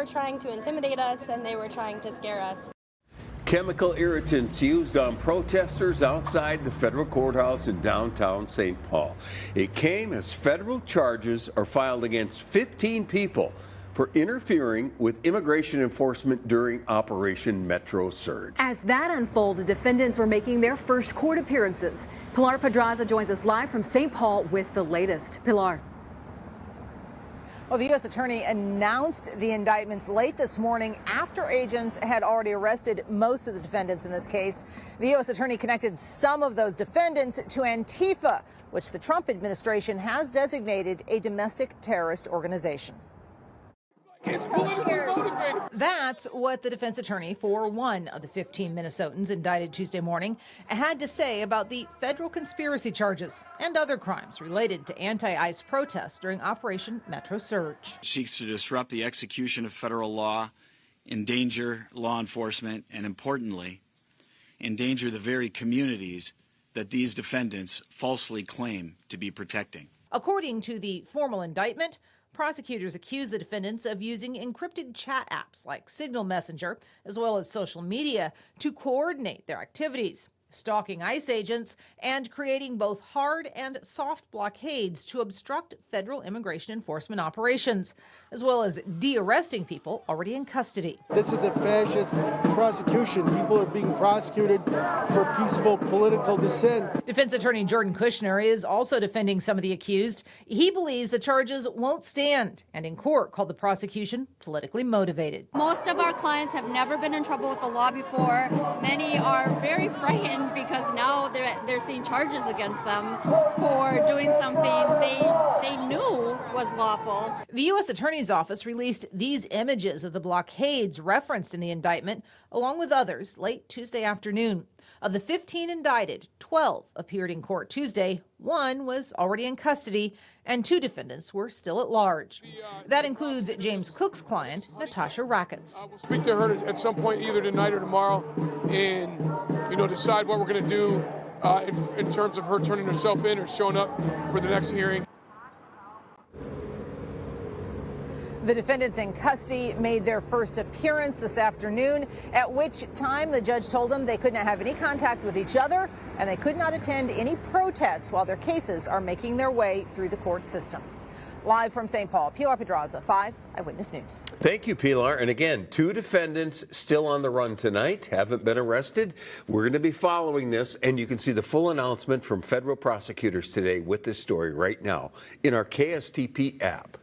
were trying to intimidate us and they were trying to scare us. Chemical irritants used on protesters outside the federal courthouse in downtown St. Paul. It came as federal charges are filed against 15 people for interfering with immigration enforcement during Operation Metro Surge. As that unfolded, defendants were making their first court appearances. Pilar Pedraza joins us live from St. Paul with the latest. Pilar. Well, the U.S. attorney announced the indictments late this morning after agents had already arrested most of the defendants in this case. The U.S. attorney connected some of those defendants to Antifa, which the Trump administration has designated a domestic terrorist organization. It's politically motivated. That's what the defense attorney for one of the 15 Minnesotans indicted Tuesday morning had to say about the federal conspiracy charges and other crimes related to anti-ICE protests during Operation Metro Surge. Seeks to disrupt the execution of federal law, endanger law enforcement, and importantly, endanger the very communities that these defendants falsely claim to be protecting. According to the formal indictment, prosecutors accuse the defendants of using encrypted chat apps like Signal Messenger, as well as social media, to coordinate their activities, stalking ICE agents, and creating both hard and soft blockades to obstruct federal immigration enforcement operations, as well as de-arresting people already in custody. This is a fascist prosecution. People are being prosecuted for peaceful political dissent. Defense attorney Jordan Kushner is also defending some of the accused. He believes the charges won't stand, and in court called the prosecution politically motivated. Most of our clients have never been in trouble with the law before. Many are very frightened because now they're seeing charges against them for doing something they knew was lawful. The U.S. Attorney's Office released these images of the blockades referenced in the indictment, along with others, late Tuesday afternoon. Of the 15 indicted, 12 appeared in court Tuesday. One was already in custody, and 2 defendants were still at large. That includes James Cook's client, Natasha Rackets. I will speak to her at some point, either tonight or tomorrow, and decide what we're going to do in terms of her turning herself in or showing up for the next hearing. The defendants in custody made their first appearance this afternoon, at which time the judge told them they could not have any contact with each other and they could not attend any protests while their cases are making their way through the court system. Live from St. Paul, Pilar Pedraza, 5 Eyewitness News. Thank you, Pilar. And again, 2 defendants still on the run tonight, haven't been arrested. We're going to be following this, and you can see the full announcement from federal prosecutors today with this story right now in our KSTP app.